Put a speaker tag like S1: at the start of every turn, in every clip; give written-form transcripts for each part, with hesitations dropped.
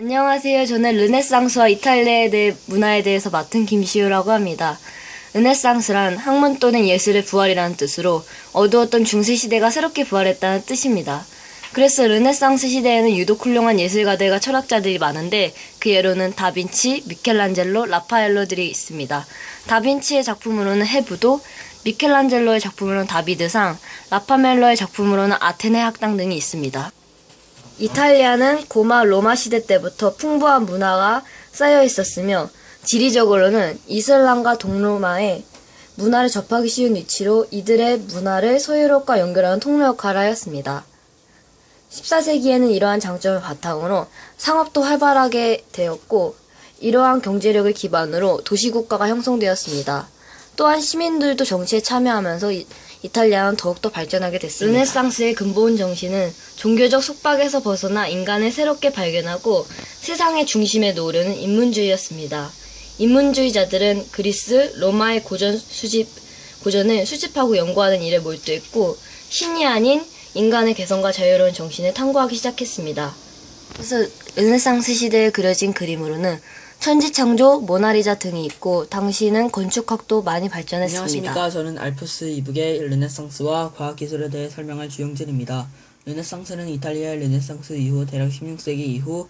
S1: 안녕하세요. 저는 르네상스와 이탈리아의 문화에 대해서 맡은 김시우라고 합니다. 르네상스란 학문 또는 예술의 부활이라는 뜻으로 어두웠던 중세시대가 새롭게 부활했다는 뜻입니다. 그래서 르네상스 시대에는 유독 훌륭한 예술가들과 철학자들이 많은데 그 예로는 다빈치, 미켈란젤로, 라파엘로들이 있습니다. 다빈치의 작품으로는 해부도, 미켈란젤로의 작품으로는 다비드상, 라파멜로의 작품으로는 아테네 학당 등이 있습니다. 이탈리아는 고마 로마 시대 때부터 풍부한 문화가 쌓여 있었으며 지리적으로는 이슬람과 동로마의 문화를 접하기 쉬운 위치로 이들의 문화를 서유럽과 연결하는 통로 역할을 하였습니다. 14세기에는 이러한 장점을 바탕으로 상업도 활발하게 되었고 이러한 경제력을 기반으로 도시국가가 형성되었습니다. 또한 시민들도 정치에 참여하면서 이탈리아는 더욱더 발전하게 됐습니다. 르네상스의 근본 정신은 종교적 속박에서 벗어나 인간을 새롭게 발견하고 세상의 중심에 놓으려는 인문주의였습니다. 인문주의자들은 그리스, 로마의 고전을 수집하고 연구하는 일에 몰두했고 신이 아닌 인간의 개성과 자유로운 정신을 탐구하기 시작했습니다. 그래서 르네상스 시대에 그려진 그림으로는 천지창조, 모나리자 등이 있고 당시는 건축학도 많이 발전했습니다.
S2: 안녕하십니까. 저는 알프스 이북의 르네상스와 과학기술에 대해 설명할 주영진입니다. 르네상스는 이탈리아의 르네상스 이후 대략 16세기 이후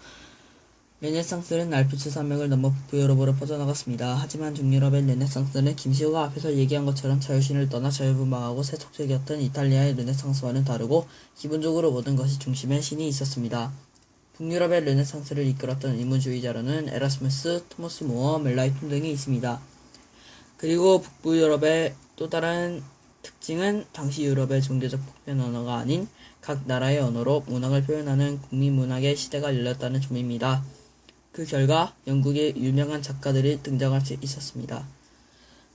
S2: 르네상스는 알프스 산맥을 넘어 북유럽으로 퍼져나갔습니다. 하지만 중유럽의 르네상스는 김시우가 앞에서 얘기한 것처럼 자유신을 떠나 자유분방하고 세속적이었던 이탈리아의 르네상스와는 다르고 기본적으로 모든 것이 중심에 신이 있었습니다. 북유럽의 르네상스를 이끌었던 인문주의자로는 에라스무스, 토머스 모어, 멜라이톤 등이 있습니다. 그리고 북부유럽의 또 다른 특징은 당시 유럽의 종교적 보편 언어가 아닌 각 나라의 언어로 문학을 표현하는 국민문학의 시대가 열렸다는 점입니다. 그 결과 영국의 유명한 작가들이 등장할 수 있었습니다.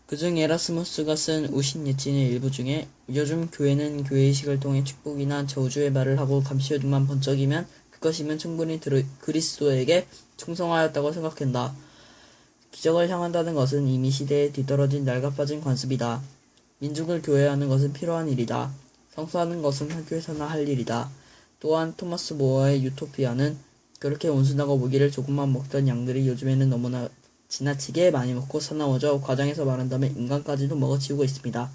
S2: 그중 에라스무스가 쓴 우신예친의 일부 중에 요즘 교회는 교회의식을 통해 축복이나 저주의 말을 하고 감시효등만 번쩍이면 그것이면 충분히 그리스도에게 충성하였다고 생각한다. 기적을 향한다는 것은 이미 시대에 뒤떨어진 낡아빠진 관습이다. 민중을 교회하는 것은 필요한 일이다. 성수하는 것은 학교에서나 할 일이다. 또한 토마스 모어의 유토피아는 그렇게 온순하고 모기를 조금만 먹던 양들이 요즘에는 너무나 지나치게 많이 먹고 사나워져 과장해서 말한다면 인간까지도 먹어치우고 있습니다.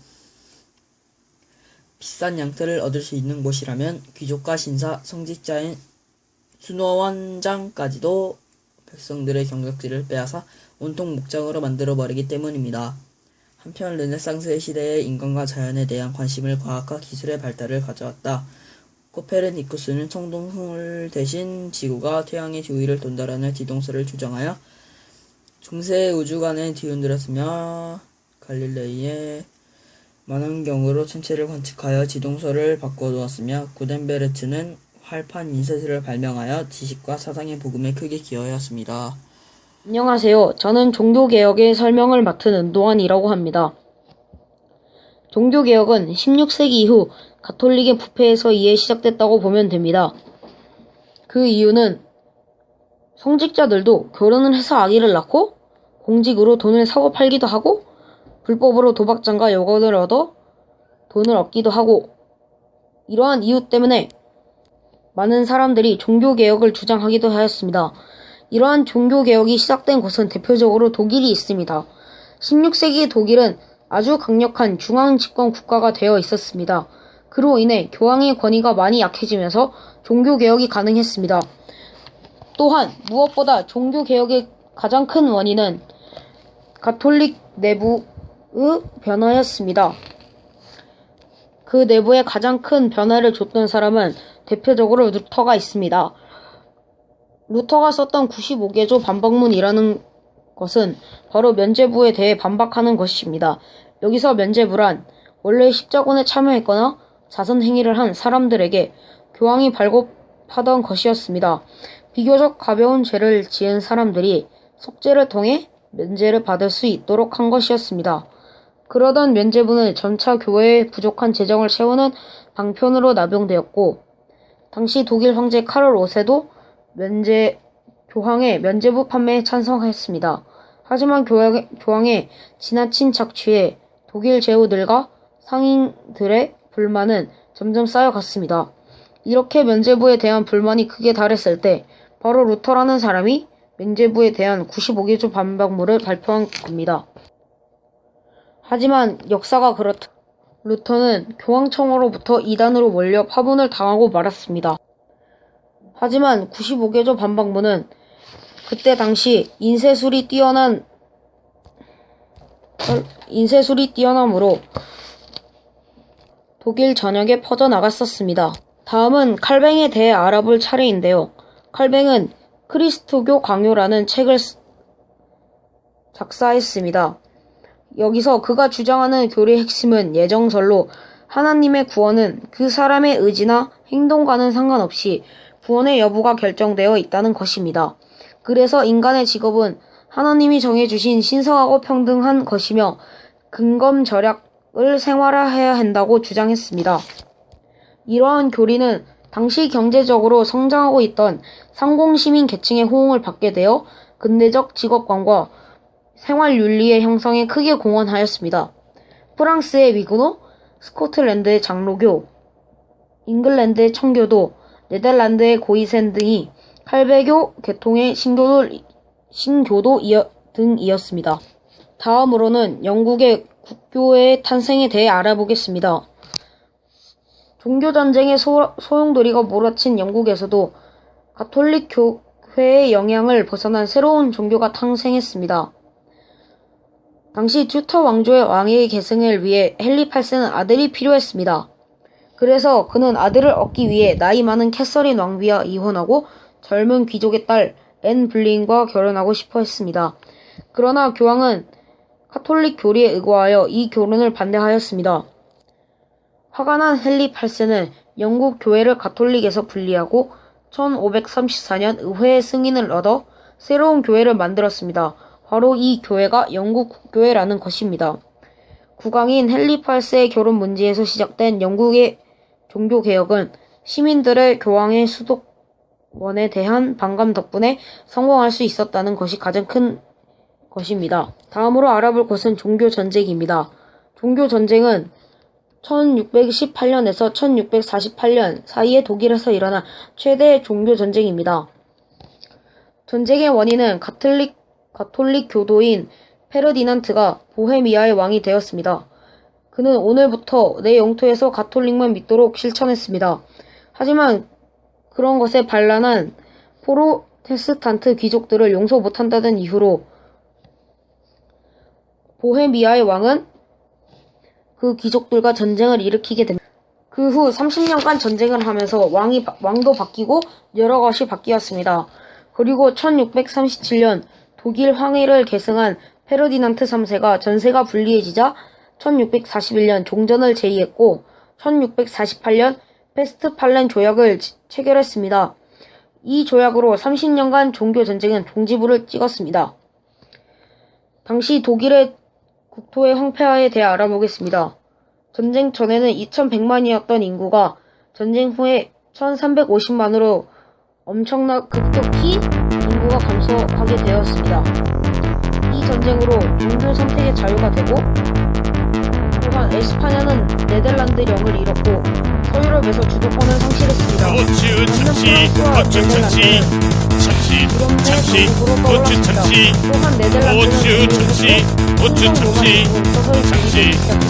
S2: 비싼 양털을 얻을 수 있는 곳이라면 귀족과 신사, 성직자인 순원장까지도 백성들의 경력지를 빼앗아 온통 목장으로 만들어버리기 때문입니다. 한편 르네상스의 시대에 인간과 자연에 대한 관심을 과학과 기술의 발달을 가져왔다. 코페르니쿠스는 청동을 대신 지구가 태양의 주위를 돈다라는 지동설을 주장하여 중세의 우주관에 뒤흔들었으며 갈릴레이의 만원경으로 천체를 관측하여 지동설을 바꿔두었으며 구덴베르트는 활판 인쇄술을 발명하여 지식과 사상의 복음에 크게 기여하였습니다.
S3: 안녕하세요. 저는 종교개혁의 설명을 맡은 은도환이라고 합니다. 종교개혁은 16세기 이후 가톨릭의 부패에서 이에 시작됐다고 보면 됩니다. 그 이유는 성직자들도 결혼을 해서 아기를 낳고 공직으로 돈을 사고 팔기도 하고 불법으로 도박장과 여권을 얻어 돈을 얻기도 하고 이러한 이유 때문에 많은 사람들이 종교개혁을 주장하기도 하였습니다. 이러한 종교개혁이 시작된 곳은 대표적으로 독일이 있습니다. 16세기 독일은 아주 강력한 중앙집권 국가가 되어 있었습니다. 그로 인해 교황의 권위가 많이 약해지면서 종교개혁이 가능했습니다. 또한 무엇보다 종교개혁의 가장 큰 원인은 가톨릭 내부의 변화였습니다. 그 내부에 가장 큰 변화를 줬던 사람은 대표적으로 루터가 있습니다. 루터가 썼던 95개조 반박문이라는 것은 바로 면죄부에 대해 반박하는 것입니다. 여기서 면죄부란 원래 십자군에 참여했거나 자선행위를 한 사람들에게 교황이 발급하던 것이었습니다. 비교적 가벼운 죄를 지은 사람들이 속죄를 통해 면죄를 받을 수 있도록 한 것이었습니다. 그러던 면죄부는 점차 교회의 부족한 재정을 채우는 방편으로 남용되었고 당시 독일 황제 카를 5세도 교황의 면죄부 판매에 찬성하였습니다. 하지만 교황의 지나친 착취에 독일 제후들과 상인들의 불만은 점점 쌓여갔습니다. 이렇게 면죄부에 대한 불만이 크게 달했을 때 바로 루터라는 사람이 면죄부에 대한 95개조 반박문을 발표한 겁니다. 하지만 역사가 그렇다. 루터는 교황청으로부터 이단으로 몰려 파문을 당하고 말았습니다. 하지만 95개조 반박문은 그때 당시 인쇄술이 뛰어남으로 독일 전역에 퍼져나갔었습니다. 다음은 칼뱅에 대해 알아볼 차례인데요. 칼뱅은 그리스도교 강요라는 책을 작사했습니다. 여기서 그가 주장하는 교리의 핵심은 예정설로 하나님의 구원은 그 사람의 의지나 행동과는 상관없이 구원의 여부가 결정되어 있다는 것입니다. 그래서 인간의 직업은 하나님이 정해주신 신성하고 평등한 것이며 근검절약을 생활화해야 한다고 주장했습니다. 이러한 교리는 당시 경제적으로 성장하고 있던 상공시민 계층의 호응을 받게 되어 근대적 직업관과 생활윤리의 형성에 크게 공헌하였습니다. 프랑스의 위그노, 스코틀랜드의 장로교, 잉글랜드의 청교도, 네덜란드의 고이센 등이 칼뱅교 계통의 신교도 등이었습니다. 다음으로는 영국의 국교회의 탄생에 대해 알아보겠습니다. 종교전쟁의 소용돌이가 몰아친 영국에서도 가톨릭 교회의 영향을 벗어난 새로운 종교가 탄생했습니다. 당시 튜터 왕조의 왕위의 계승을 위해 헨리 8세는 아들이 필요했습니다. 그래서 그는 아들을 얻기 위해 나이 많은 캐서린 왕비와 이혼하고 젊은 귀족의 딸 앤 블린과 결혼하고 싶어 했습니다. 그러나 교황은 카톨릭 교리에 의거하여 이 결혼을 반대하였습니다. 화가 난 헨리 8세는 영국 교회를 가톨릭에서 분리하고 1534년 의회의 승인을 얻어 새로운 교회를 만들었습니다. 바로 이 교회가 영국 국교회라는 것입니다. 국왕인 헨리 8세의 결혼 문제에서 시작된 영국의 종교개혁은 시민들의 교황의 수도원에 대한 반감 덕분에 성공할 수 있었다는 것이 가장 큰 것입니다. 다음으로 알아볼 것은 종교전쟁입니다. 종교전쟁은 1618년에서 1648년 사이에 독일에서 일어난 최대의 종교전쟁입니다. 전쟁의 원인은 가톨릭 교도인 페르디난트가 보헤미아의 왕이 되었습니다. 그는 오늘부터 내 영토에서 가톨릭만 믿도록 실천했습니다. 하지만 그런 것에 반란한 프로테스탄트 귀족들을 용서 못한다는 이유로 보헤미아의 왕은 그 귀족들과 전쟁을 일으키게 됩니다. 그 후 30년간 전쟁을 하면서 왕도 바뀌고 여러 것이 바뀌었습니다. 그리고 1637년 독일 황해를 계승한 페르디난트 3세가 전세가 불리해지자 1641년 종전을 제의했고 1648년 페스트팔렌 조약을 체결했습니다. 이 조약으로 30년간 종교전쟁은 종지부를 찍었습니다. 당시 독일의 국토의 황폐화에 대해 알아보겠습니다. 전쟁 전에는 2100만이었던 인구가 전쟁 후에 1350만으로 급격히 인구가 감소하게 되었습니다. 이 전쟁으로 종교 선택의 자유가 되고 또한 에스파냐는 네덜란드령을 잃었고 서유럽에서 주도권을 상실했습니다.
S4: 고추 참치, 고추 참치, 참치, 고추 참치,
S3: 또한 네덜란드는
S4: 고추 참치, 고추 참치,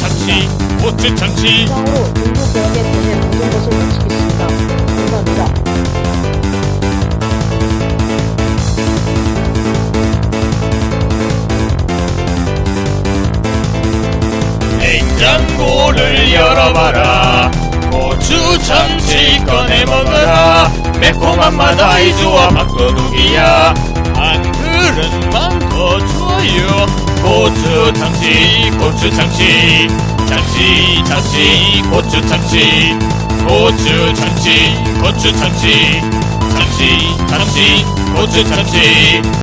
S4: 참치, 고추 참치.
S3: 이상으로 종교개혁에 대해 모든 것을 마치겠습니다. 감사합니다.
S4: 냉장고를 열어봐라. 고추 참치 꺼내 먹어라. 매콤한 맛 아이 좋아 밥도둑이야. 한 그릇만 더 줘요. 고추 참치, 고추 참치, 참치, 고추 참치, 고추 참치, 고추 참치, 참치, 고추 참치.